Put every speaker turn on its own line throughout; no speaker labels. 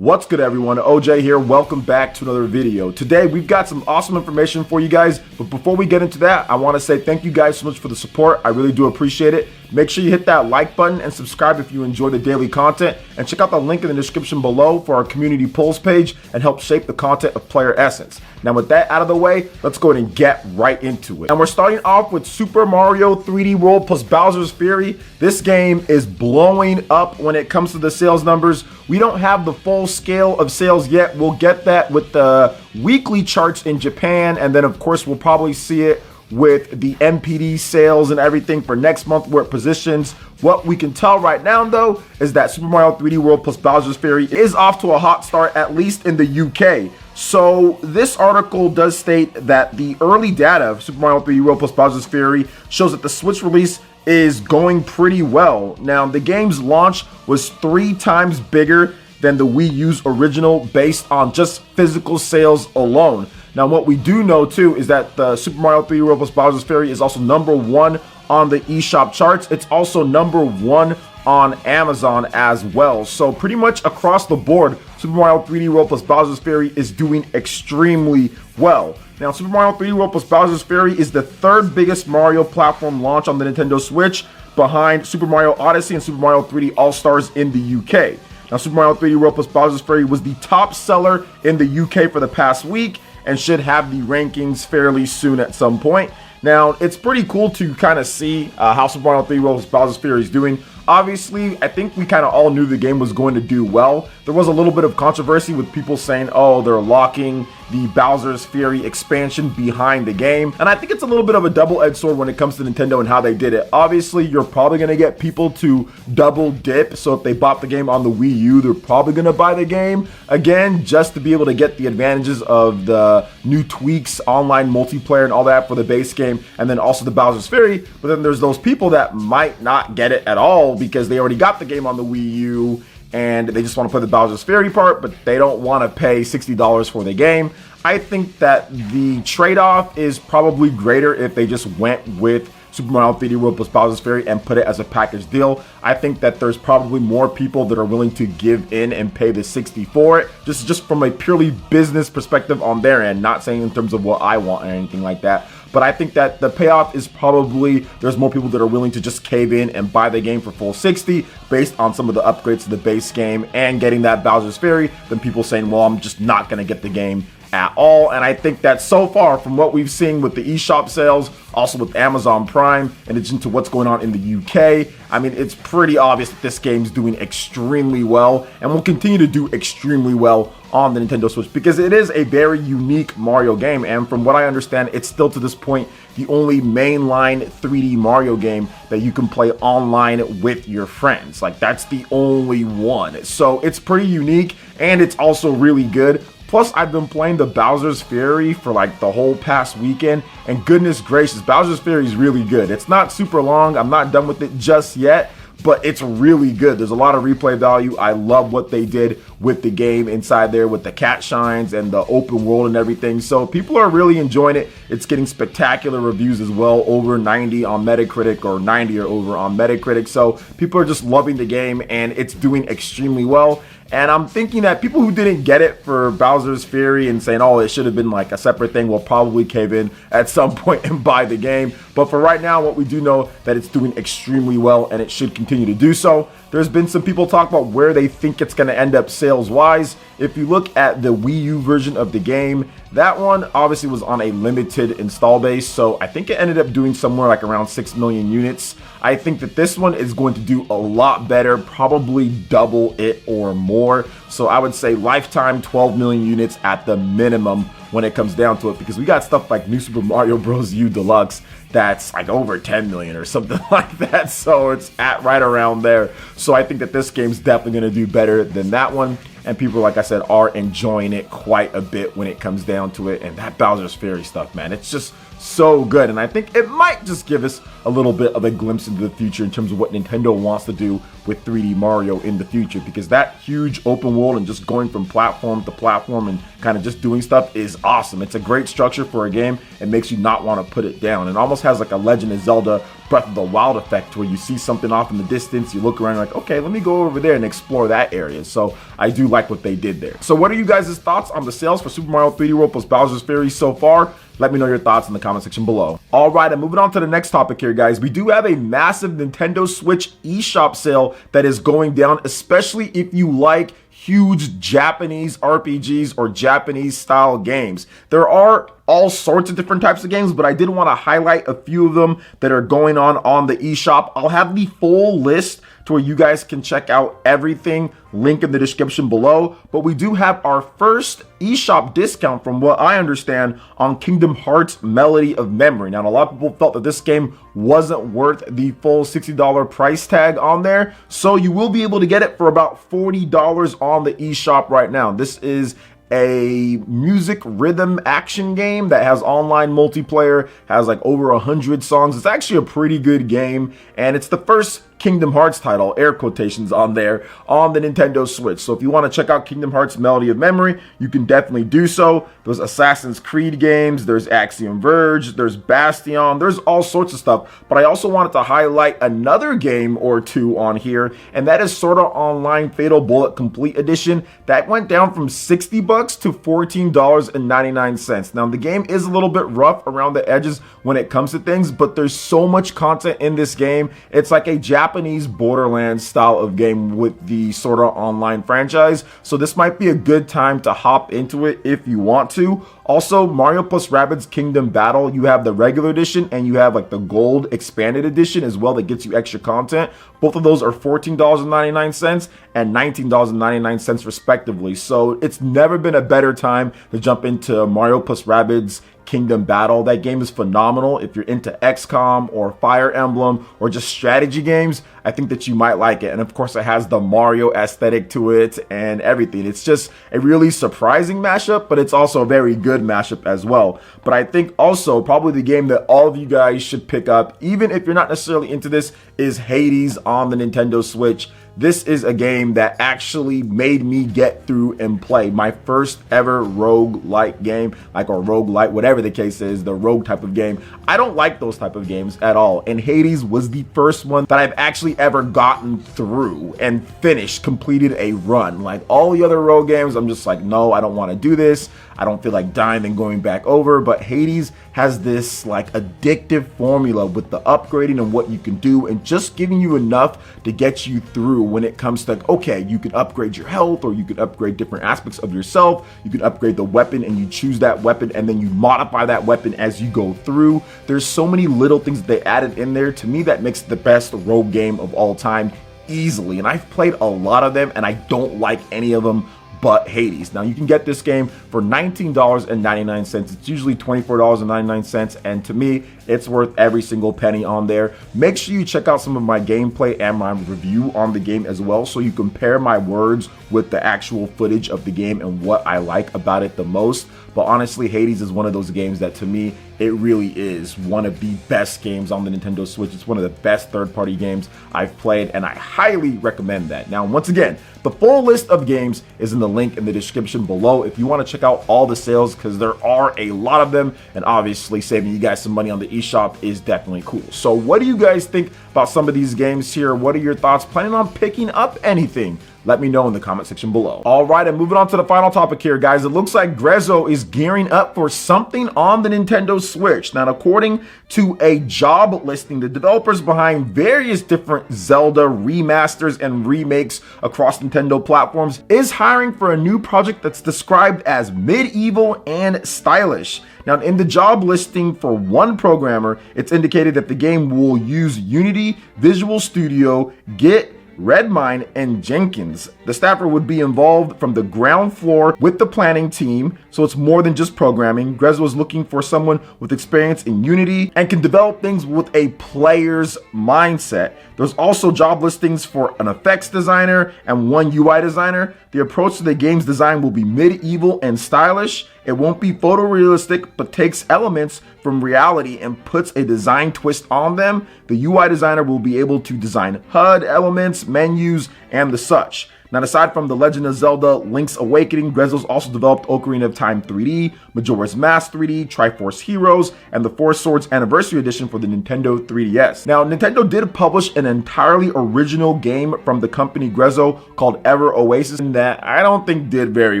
What's good, everyone? OJ here. Welcome back to another video. Today we've got some awesome information for you guys, but before we get into that, I want to say thank you guys so much for the support. I really do appreciate it. Make sure you hit that like button and subscribe if you enjoy the daily content, and check out the link in the description below for our community polls page and help shape the content of PlayerEssence. Now with that out of the way, let's go ahead and get right into it. And we're starting off with Super Mario 3D World plus Bowser's Fury. This game is blowing up when it comes to the sales numbers. We don't have the full scale of sales yet. We'll get that with the weekly charts in Japan, and then of course we'll probably see it with the MPD sales and everything for next month where it positions. What we can tell right now though is that Super Mario 3D World plus Bowser's Fury is off to a hot start, at least in the UK. So this article does state that the early data of Super Mario 3D World plus Bowser's Fury shows that the Switch release is going pretty well. Now the game's launch was 3 times bigger than the Wii U's original based on just physical sales alone. Now what we do know too is that the Super Mario 3D World plus Bowser's Fury is also #1 on the eShop charts. It's also #1 on Amazon as well. So pretty much across the board, Super Mario 3D World plus Bowser's Fury is doing extremely well. Now Super Mario 3D World plus Bowser's Fury is the 3rd biggest Mario platform launch on the Nintendo Switch, behind Super Mario Odyssey and Super Mario 3D All-Stars in the UK. Now Super Mario 3D World plus Bowser's Fury was the top seller in the UK for the past week and should have the rankings fairly soon at some point. Now it's pretty cool to kind of see how Super Mario 3D World plus Bowser's Fury is doing. Obviously, I think we kind of all knew the game was going to do well. There was a little bit of controversy with people saying, oh, they're locking the Bowser's Fury expansion behind the game. And I think it's a little bit of a double-edged sword when it comes to Nintendo and how they did it. Obviously, you're probably going to get people to double dip. So if they bought the game on the Wii U, they're probably going to buy the game again just to be able to get the advantages of the new tweaks, online multiplayer and all that for the base game, and then also the Bowser's Fury. But then there's those people that might not get it at all because they already got the game on the Wii U and they just want to play the Bowser's Fury part, but they don't want to pay $60 for the game. I think that the trade-off is probably greater if they just went with Super Mario 3D World plus Bowser's Fury and put it as a package deal. I think that there's probably more people that are willing to give in and pay the $60 for it, just from a purely business perspective on their end, not saying in terms of what I want or anything like that. But I think that the payoff is probably there's more people that are willing to just cave in and buy the game for full $60 based on some of the upgrades to the base game and getting that Bowser's Fury than people saying, well, I'm just not going to get the game at all. And I think that so far from what we've seen with the eShop sales, also with Amazon Prime, in addition to what's going on in the UK, I mean, it's pretty obvious that this game's doing extremely well and will continue to do extremely well on the Nintendo Switch because it is a very unique Mario game. And from what I understand, it's still to this point the only mainline 3D Mario game that you can play online with your friends. Like, that's the only one. So it's pretty unique and it's also really good. Plus, I've been playing the Bowser's Fury for like the whole past weekend, and goodness gracious, Bowser's Fury is really good. It's not super long. I'm not done with it just yet, but it's really good. There's a lot of replay value. I love what they did with the game inside there with the cat shines and the open world and everything. So people are really enjoying it. It's getting spectacular reviews as well, over 90 on Metacritic, or 90 or over on Metacritic. So people are just loving the game and it's doing extremely well. And I'm thinking that people who didn't get it for Bowser's Fury and saying, oh, it should have been like a separate thing, will probably cave in at some point and buy the game. But for right now, what we do know that it's doing extremely well and it should continue to do so. There's been some people talk about where they think it's going to end up sales-wise. If you look at the Wii U version of the game, that one obviously was on a limited install base, so I think it ended up doing somewhere like around 6 million units. I think that this one is going to do a lot better, probably double it or more. So I would say lifetime 12 million units at the minimum when it comes down to it, because we got stuff like New Super Mario Bros. U Deluxe that's like over 10 million or something like that. So it's at right around there. So I think that this game's definitely going to do better than that one. And people, like I said, are enjoying it quite a bit when it comes down to it. And that Bowser's Fury stuff, man, it's just so good. And I think it might just give us a little bit of a glimpse into the future in terms of what Nintendo wants to do with 3D Mario in the future, because that huge open world and just going from platform to platform and kind of just doing stuff is awesome. It's a great structure for a game. It makes you not want to put it down. It almost has like a Legend of Zelda Breath of the Wild effect, where you see something off in the distance, you look around, you're like, okay, let me go over there and explore that area. So I do like what they did there. So what are you guys' thoughts on the sales for Super Mario 3D World plus Bowser's Fury so far? Let me know your thoughts in the comment section below. All right, and moving on to the next topic here, guys. We do have a massive Nintendo Switch eShop sale that is going down, especially if you like huge Japanese RPGs or Japanese style games. There are all sorts of different types of games, but I did want to highlight a few of them that are going on the eShop. I'll have the full list to where you guys can check out everything, link in the description below. But we do have our first eShop discount, from what I understand, on Kingdom Hearts Melody of Memory. Now, a lot of people felt that this game wasn't worth the full $60 price tag on there, so you will be able to get it for about $40 on the eShop right now. This is a music rhythm action game that has online multiplayer, has like over 100 songs. It's actually a pretty good game, and it's the first Kingdom Hearts title, air quotations on there, on the Nintendo Switch. So if you want to check out Kingdom Hearts Melody of Memory, you can definitely do so. There's Assassin's Creed games, there's Axiom Verge, there's Bastion, there's all sorts of stuff. But I also wanted to highlight another game or two on here, and that is Sword Art Online Fatal Bullet Complete Edition. That went down from $60 to $14.99. Now, the game is a little bit rough around the edges when it comes to things, but there's so much content in this game. It's like a Japanese Borderlands style of game with the Sword Art Online franchise. So this might be a good time to hop into it if you want to. Also, Mario plus Rabbids Kingdom Battle, you have the regular edition and you have like the gold expanded edition as well that gets you extra content. Both of those are $14.99 and $19.99 respectively. So it's never been a better time to jump into Mario plus Rabbids Kingdom Battle. That game is phenomenal. If you're into XCOM or Fire Emblem or just strategy games, I think that you might like it. And of course, it has the Mario aesthetic to it and everything. It's just a really surprising mashup, but it's also a very good mashup as well. But I think also probably the game that all of you guys should pick up, even if you're not necessarily into this, is Hades on the Nintendo Switch. This is a game that actually made me get through and play my first ever roguelike game, or roguelite, whatever the case is, the rogue type of game. I don't like those type of games at all, and Hades was the first one that I've actually ever gotten through and finished, completed a run. Like all the other rogue games, I'm just like, no, I don't want to do this. I don't feel like dying and going back over, but Hades has this like addictive formula with the upgrading and what you can do and just giving you enough to get you through when it comes to, okay, you can upgrade your health or you can upgrade different aspects of yourself. You can upgrade the weapon and you choose that weapon and then you modify that weapon as you go through. There's so many little things that they added in there. To me, that makes the best rogue game of all time easily. And I've played a lot of them and I don't like any of them but Hades. Now you can get this game for $19.99. It's usually $24.99, and to me, it's worth every single penny on there. Make sure you check out some of my gameplay and my review on the game as well, so you compare my words with the actual footage of the game and what I like about it the most. But honestly, Hades is one of those games that to me, it really is one of the best games on the Nintendo Switch. It's one of the best third-party games I've played, and I highly recommend that. Now, once again, the full list of games is in the link in the description below if you want to check out all the sales, because there are a lot of them, and obviously saving you guys some money on the eShop is definitely cool. So what do you guys think about some of these games here? What are your thoughts? Planning on picking up anything? Let me know in the comment section below. All right, and moving on to the final topic here, guys. It looks like Grezzo is gearing up for something on the Nintendo Switch. Now, according to a job listing, the developers behind various different Zelda remasters and remakes across Nintendo platforms is hiring for a new project that's described as medieval and stylish. Now, in the job listing for one programmer, it's indicated that the game will use Unity, Visual Studio, Git, Redmine, and Jenkins. The staffer would be involved from the ground floor with the planning team, so it's more than just programming. Grezzo is looking for someone with experience in Unity and can develop things with a player's mindset. There's also job listings for an effects designer and one UI designer. The approach to the game's design will be medieval and stylish. It won't be photorealistic, but takes elements from reality and puts a design twist on them. The UI designer will be able to design HUD elements, menus, and the such. Now, aside from The Legend of Zelda Link's Awakening, Grezzo's also developed Ocarina of Time 3D, Majora's Mask 3D, Triforce Heroes, and the Four Swords Anniversary Edition for the Nintendo 3DS. Now, Nintendo did publish an entirely original game from the company Grezzo called Ever Oasis, and that I don't think did very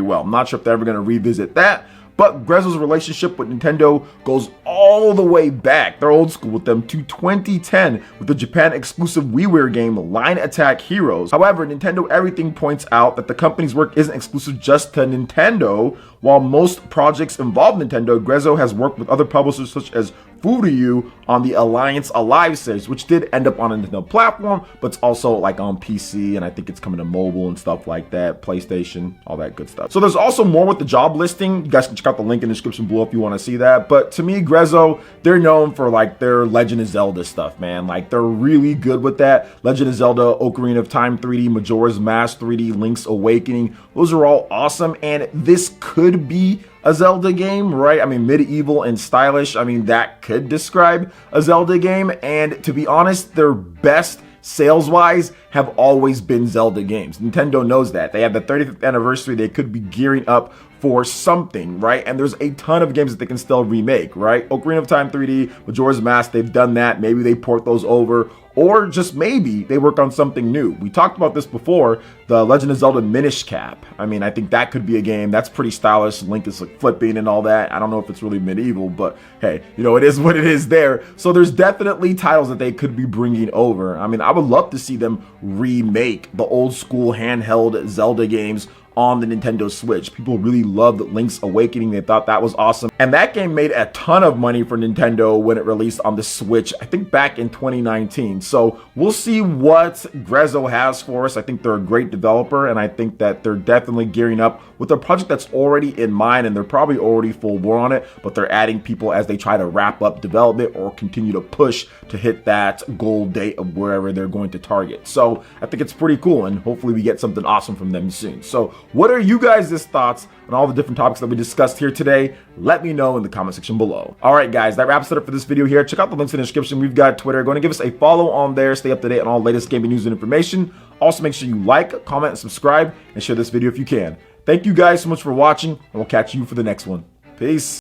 well. I'm not sure if they're ever going to revisit that. But Grezzo's relationship with Nintendo goes all the way back. They're old school with them to 2010 with the Japan exclusive WiiWare game Line Attack Heroes. However, Nintendo Everything points out that the company's work isn't exclusive just to Nintendo. While most projects involve Nintendo, Grezzo has worked with other publishers such as Furyu on the Alliance Alive series, which did end up on a Nintendo platform, but it's also like on PC, and I think it's coming to mobile and stuff like that, PlayStation, all that good stuff. So there's also more with the job listing. You guys can check out the link in the description below if you want to see that. But to me, Grezzo, they're known for like their Legend of Zelda stuff, man. Like they're really good with that. Legend of Zelda, Ocarina of Time 3D, Majora's Mask 3D, Link's Awakening. Those are all awesome, and this could be a Zelda game, right? I mean, medieval and stylish. I mean, that could describe a Zelda game. And to be honest, their best sales-wise have always been Zelda games. Nintendo knows that. They have the 35th anniversary. They could be gearing up for something, right? And there's a ton of games that they can still remake, right? Ocarina of Time 3D, Majora's Mask, they've done that. Maybe they port those over, or just maybe they work on something new. We talked about this before, the Legend of Zelda Minish Cap. I mean, I think that could be a game that's pretty stylish. Link is like flipping and all that. I don't know if it's really medieval, but hey, you know, it is what it is there. So there's definitely titles that they could be bringing over. I mean, I would love to see them remake the old school handheld Zelda games on the Nintendo Switch. People really loved Link's Awakening. They thought that was awesome. And that game made a ton of money for Nintendo when it released on the Switch, I think back in 2019. So we'll see what Grezzo has for us. I think they're a great developer, and I think that they're definitely gearing up with a project that's already in mind, and they're probably already full bore on it, but they're adding people as they try to wrap up development or continue to push to hit that goal date of wherever they're going to target. So I think it's pretty cool, and hopefully we get something awesome from them soon. So what are you guys' thoughts on all the different topics that we discussed here today? Let me know in the comment section below. All right, guys, that wraps it up for this video here. Check out the links in the description. We've got Twitter. Go and give us a follow on there. Stay up to date on all the latest gaming news and information. Also, make sure you like, comment, and subscribe, and share this video if you can. Thank you guys so much for watching, and we'll catch you for the next one. Peace.